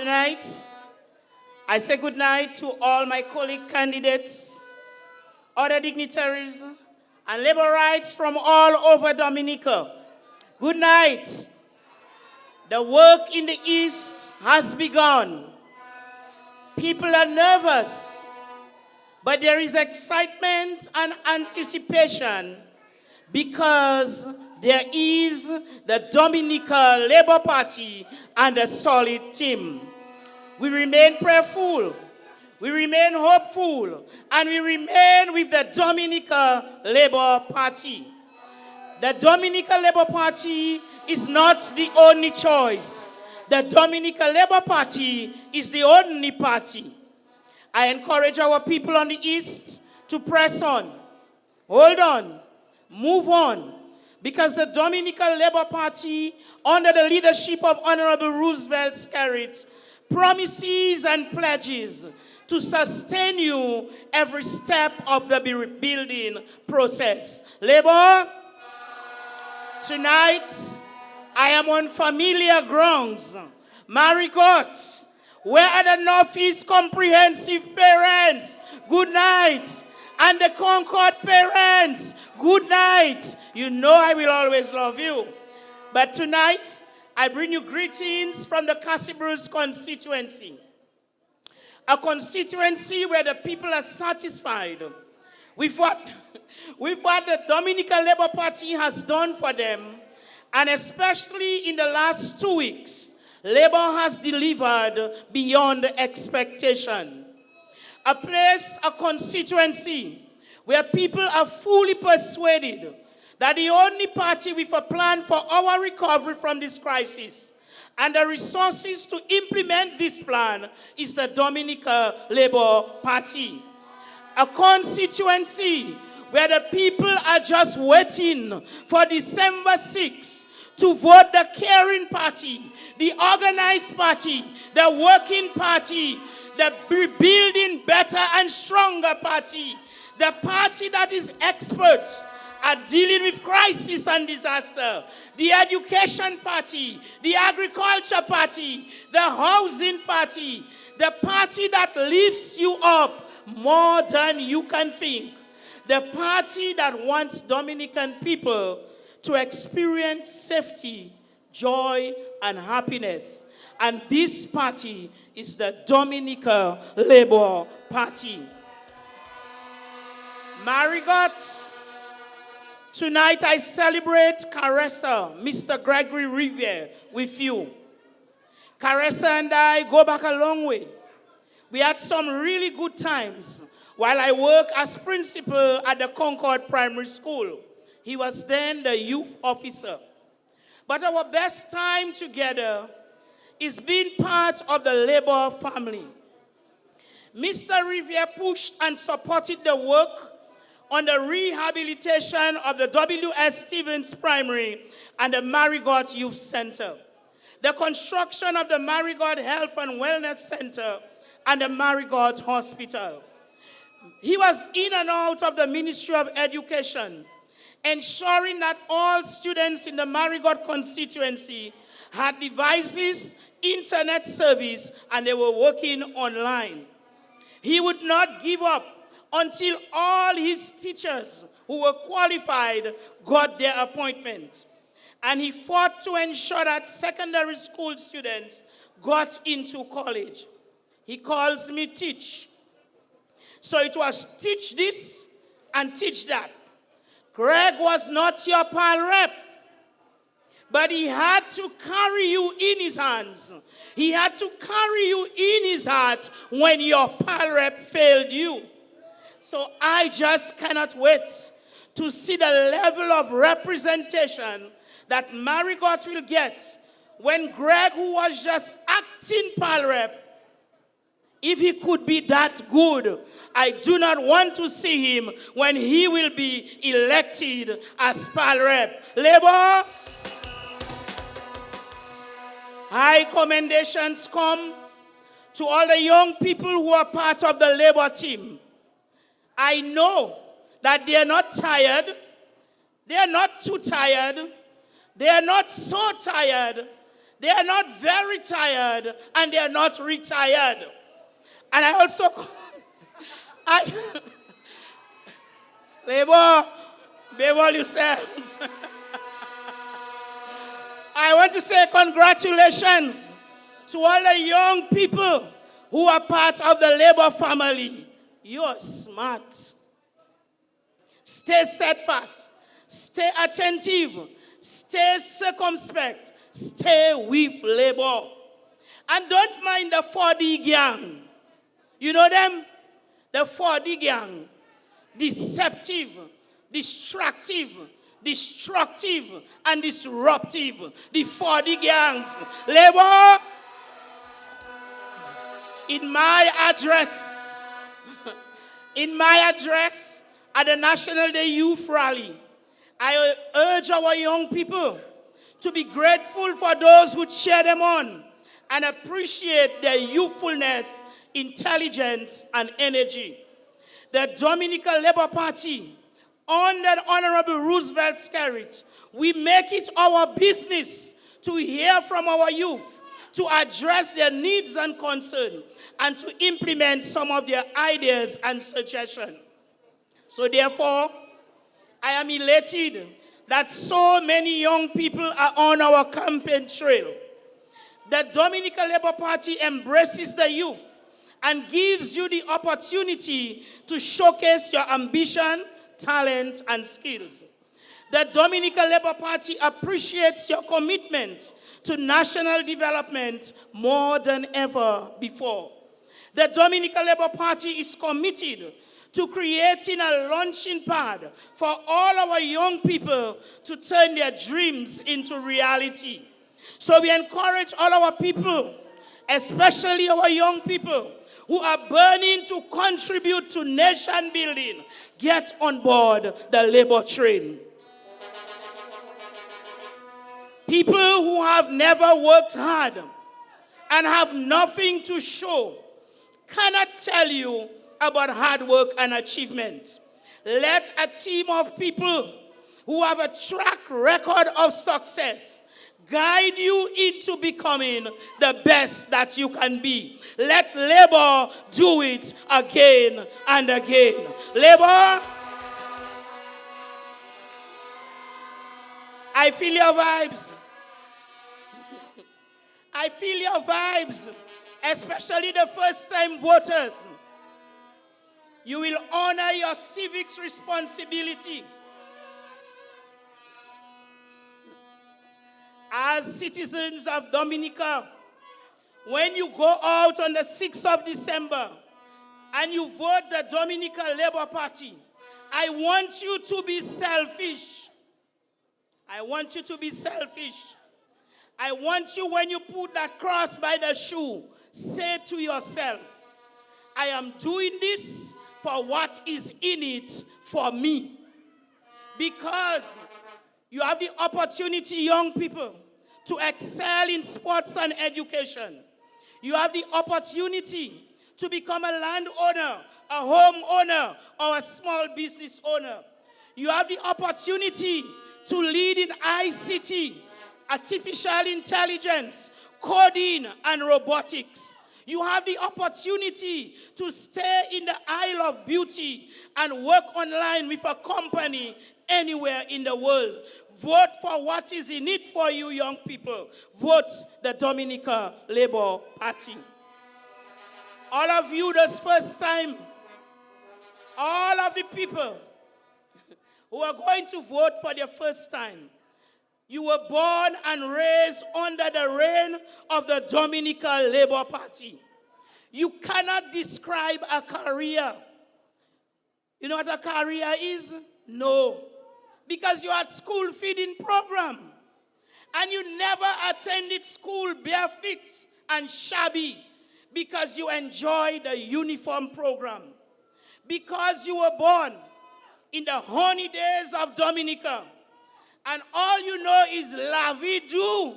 Tonight, I say good night to all my colleague candidates, other dignitaries, and labor rights from all over Dominica. Good night. The work in the East has begun. People are nervous, but there is excitement and anticipation because there is the Dominica Labour Party and a solid team. We remain prayerful, we remain hopeful, and we remain with the Dominica Labour Party. The Dominica Labour Party is not the only choice. The Dominica Labour Party is the only party. I encourage our people on the East to press on, hold on, move on, because the Dominica Labour Party, under the leadership of Honorable Roosevelt Skerrit, promises and pledges to sustain you every step of the rebuilding process. Labour, tonight I am on familiar grounds. Marigot, where are the Northeast Comprehensive parents? Good night. And the Concord parents, good night. You know I will always love you. But tonight, I bring you greetings from the Cassibruce constituency. A constituency where the people are satisfied with what the Dominica Labour Party has done for them. And especially in the last 2 weeks, Labour has delivered beyond expectation. A constituency where people are fully persuaded that the only party with a plan for our recovery from this crisis and the resources to implement this plan is the Dominica Labour Party. A constituency where the people are just waiting for December 6th to vote the caring party, the organized party, the working party, the rebuilding better and stronger party, the party that is expert at dealing with crisis and disaster, the education party, the agriculture party, the housing party, the party that lifts you up more than you can think, the party that wants Dominican people to experience safety, joy, and happiness. And this party is the Dominica Labour Party. Marigot, tonight I celebrate Caressa, Mr. Gregory Riviere, with you. Caressa and I go back a long way. We had some really good times while I worked as principal at the Concord Primary School. He was then the youth officer. But our best time together is being part of the Labour family. Mr. Riviere pushed and supported the work on the rehabilitation of the W.S. Stevens Primary and the Marigot Youth Center, the construction of the Marigot Health and Wellness Center and the Marigot Hospital. He was in and out of the Ministry of Education, ensuring that all students in the Marigot constituency had devices, internet service, and they were working online. He would not give up until all his teachers who were qualified got their appointment. And he fought to ensure that secondary school students got into college. He calls me Teach. So it was teach this and teach that. Greg was not your pal rep, but he had to carry you in his hands. He had to carry you in his heart when your pal rep failed you. So I just cannot wait to see the level of representation that Marigot will get when Greg, who was just acting pal rep, if he could be that good, I do not want to see him when he will be elected as pal rep. Labour, high commendations come to all the young people who are part of the Labour team. I know that they are not tired. They are not too tired. They are not so tired. They are not very tired, and they are not retired. And I also, labor, behave yourself. I want to say congratulations to all the young people who are part of the labor family. You are smart. Stay steadfast. Stay attentive. Stay circumspect. Stay with labor. And don't mind the 4D gang. You know them? The 4D gang. Deceptive, distractive, destructive, and disruptive. The 4D gangs. Labor. In my address at the National Day Youth Rally, I urge our young people to be grateful for those who cheer them on and appreciate their youthfulness, intelligence, and energy. The Dominica Labour Party, under Honorable Roosevelt Skerrit, we make it our business to hear from our youth, to address their needs and concerns, and to implement some of their ideas and suggestions. So therefore, I am elated that so many young people are on our campaign trail. The Dominica Labour Party embraces the youth and gives you the opportunity to showcase your ambition, talent, and skills. The Dominica Labour Party appreciates your commitment to national development more than ever before. The Dominica Labour Party is committed to creating a launching pad for all our young people to turn their dreams into reality. So we encourage all our people, especially our young people, who are burning to contribute to nation building, get on board the labor train. People who have never worked hard and have nothing to show cannot tell you about hard work and achievement. Let a team of people who have a track record of success guide you into becoming the best that you can be. Let labor do it again and again. Labor, I feel your vibes. I feel your vibes, especially the first-time voters. You will honor your civic responsibility. As citizens of Dominica, when you go out on the 6th of December and you vote the Dominica Labour Party, I want you to be selfish. I want you to be selfish. I want you, when you put that cross by the shoe, say to yourself, I am doing this for what is in it for me. Because you have the opportunity, young people, to excel in sports and education. You have the opportunity to become a landowner, a homeowner, or a small business owner. You have the opportunity to lead in ICT, artificial intelligence, coding, and robotics. You have the opportunity to stay in the Isle of Beauty and work online with a company anywhere in the world. Vote for what is in it for you, young people. Vote the Dominica Labour Party. All of you this first time, all of the people who are going to vote for the first time, you were born and raised under the reign of the Dominica Labour Party. You cannot describe a career. You know what a career is? No. Because you had school feeding program. And you never attended school barefoot and shabby because you enjoyed the uniform program. Because you were born in the honey days of Dominica. And all you know is la vie dou.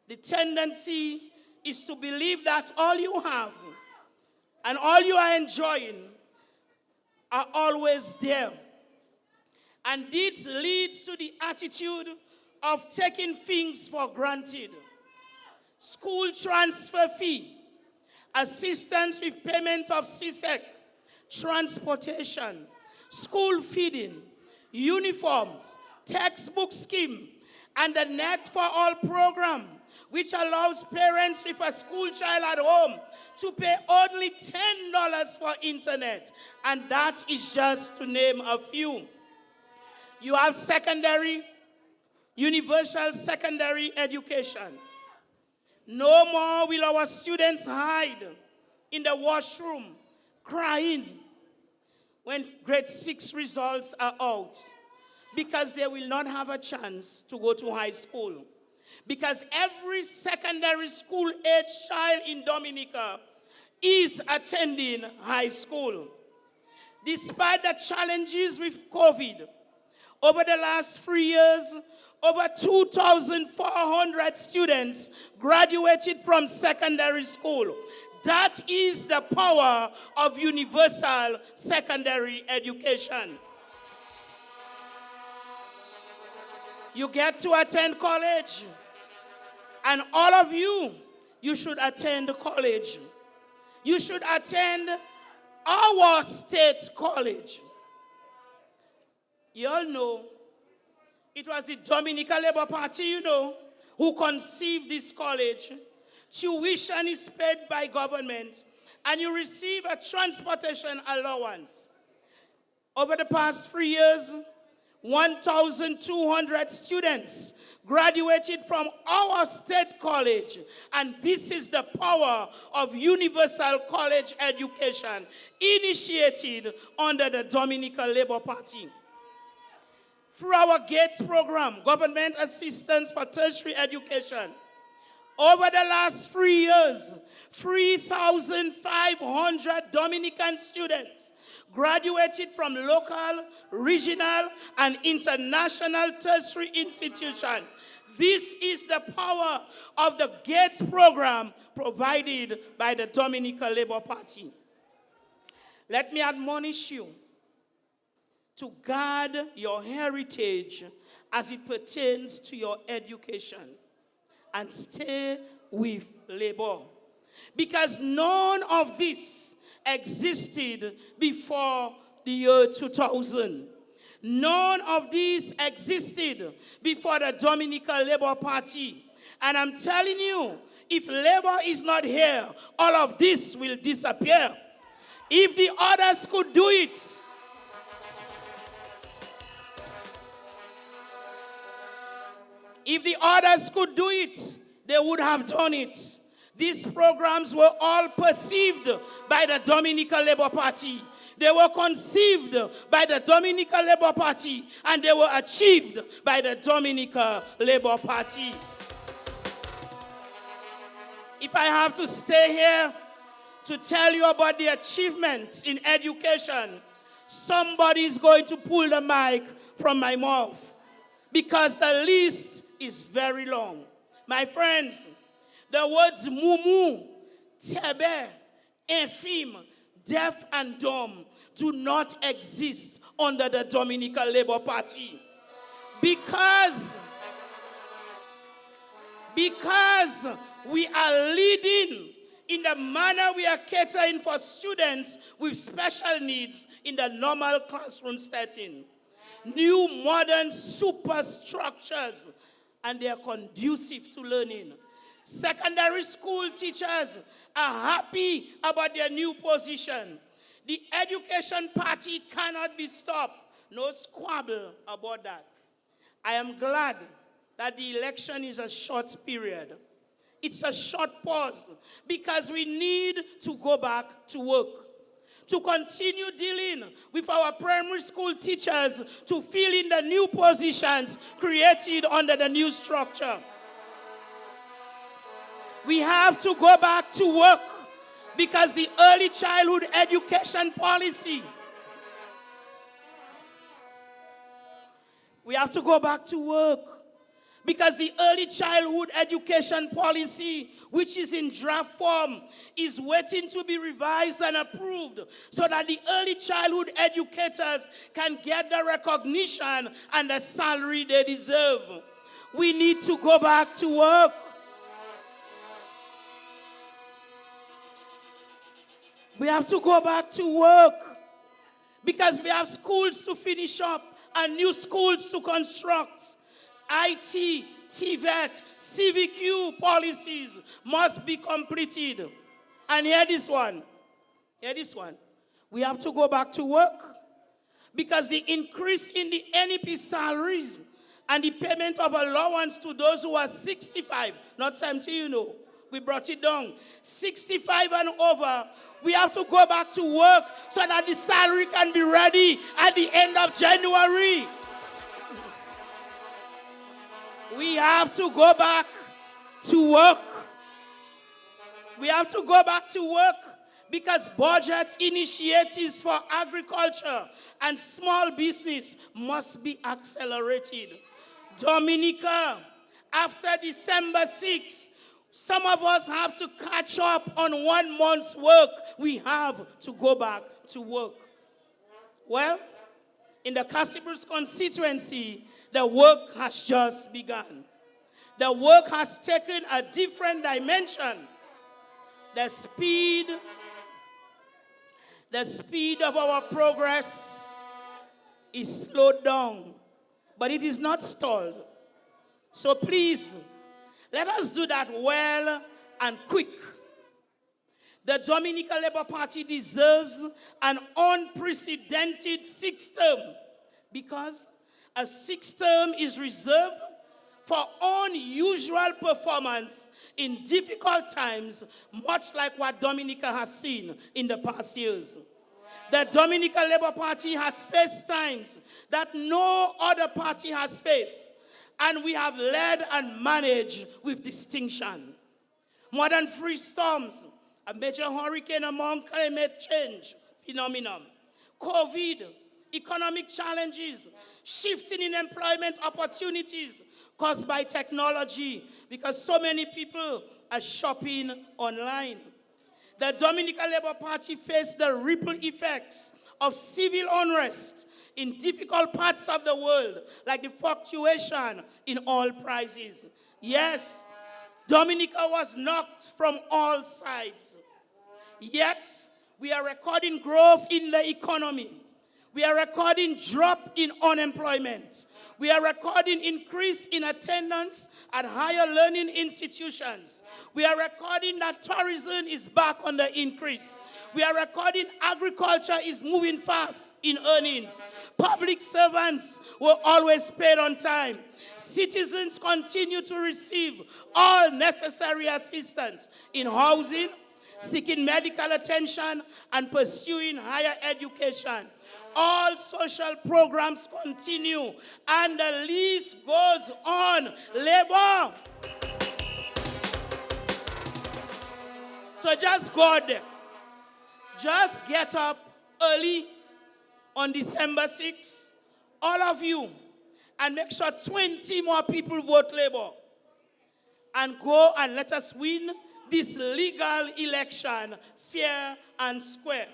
The tendency is to believe that all you have and all you are enjoying are always there. And this leads to the attitude of taking things for granted. School transfer fee, assistance with payment of CSEC, transportation, school feeding, uniforms, textbook scheme, and the Net for All program, which allows parents with a school child at home to pay only $10 for internet. And that is just to name a few. You have secondary, universal secondary education. No more will our students hide in the washroom crying when grade 6 results are out, because they will not have a chance to go to high school. Because every secondary school age child in Dominica is attending high school. Despite the challenges with COVID, over the last 3 years, over 2,400 students graduated from secondary school. That is the power of universal secondary education. You get to attend college, and all of you should attend college. You should attend our state college. You all know, it was the Dominica Labour Party, who conceived this college. Tuition is paid by government, and you receive a transportation allowance. Over the past 3 years, 1,200 students graduated from our state college, and this is the power of universal college education initiated under the Dominica Labour Party. Through our GATES program, Government Assistance for Tertiary Education, over the last 3 years, 3,500 Dominican students graduated from local, regional, and international tertiary institutions. This is the power of the GATES program provided by the Dominica Labour Party. Let me admonish you to guard your heritage as it pertains to your education, and stay with labor. Because none of this existed before the year 2000. None of this existed before the Dominica Labour Party. And I'm telling you, if labor is not here, all of this will disappear. If the others could do it, they would have done it. These programs were all perceived by the Dominica Labour Party. They were conceived by the Dominica Labour Party, and they were achieved by the Dominica Labour Party. If I have to stay here to tell you about the achievements in education, somebody is going to pull the mic from my mouth, because the list is very long. My friends, the words mumu, tebe, infime, deaf and dumb do not exist under the Dominica Labour Party. Because we are leading in the manner we are catering for students with special needs in the normal classroom setting. New modern superstructures, and they are conducive to learning. Secondary school teachers are happy about their new position. The education party cannot be stopped. No squabble about that. I am glad that the election is a short period. It's a short pause, because we need to go back to work, to continue dealing with our primary school teachers to fill in the new positions created under the new structure. We have to go back to work, because the early childhood education policy, we have to go back to work, because the early childhood education policy, which is in draft form, is waiting to be revised and approved so that the early childhood educators can get the recognition and the salary they deserve. We need to go back to work. We have to go back to work because we have schools to finish up and new schools to construct. IT, TVET, CVQ policies must be completed. And hear this one. Hear this one. We have to go back to work because the increase in the NEP salaries and the payment of allowance to those who are 65, not 70, you know, we brought it down. 65 and over, we have to go back to work so that the salary can be ready at the end of January. We have to go back to work. We have to go back to work because budget initiatives for agriculture and small business must be accelerated. Dominica, after December 6th, some of us have to catch up on 1 month's work. We have to go back to work. Well, in the Cassibus constituency, the work has just begun. The work has taken a different dimension. The speed of our progress is slowed down, but it is not stalled. So please, let us do that well and quick. The Dominica Labour Party deserves an unprecedented 6th term because a 6th term is reserved for unusual performance in difficult times, much like what Dominica has seen in the past years. The Dominica Labour Party has faced times that no other party has faced, and we have led and managed with distinction. More than 3 storms, a major hurricane among climate change phenomenon, COVID, economic challenges, shifting in employment opportunities caused by technology because so many people are shopping online. The Dominica Labour Party faced the ripple effects of civil unrest in difficult parts of the world, like the fluctuation in oil prices. Yes, Dominica was knocked from all sides. Yet, we are recording growth in the economy. We are recording drop in unemployment. We are recording increase in attendance at higher learning institutions. We are recording that tourism is back on the increase. We are recording agriculture is moving fast in earnings. Public servants were always paid on time. Citizens continue to receive all necessary assistance in housing, seeking medical attention, and pursuing higher education. All social programs continue, and the list goes on. Labor. So just go there. Just get up early on December 6th, all of you, and make sure 20 more people vote Labour. And go and let us win this legal election fair and square.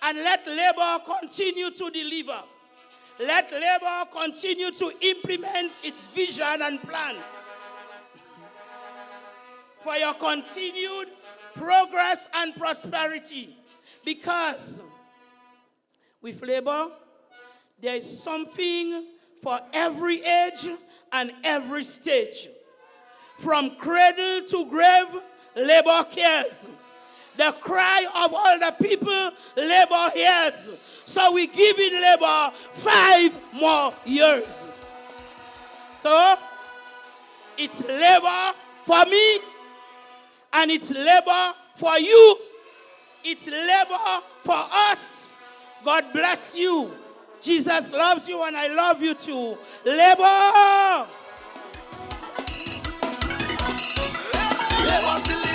And let Labour continue to deliver. Let Labour continue to implement its vision and plan for your continued progress and prosperity. Because with Labour, there is something for every age and every stage. From cradle to grave, Labour cares. The cry of all the people, Labour hears. So we give in Labour 5 more years. So it's Labour for me, and it's Labour for you. It's Labour for us. God bless you. Jesus loves you, and I love you too. Labour! Labour's the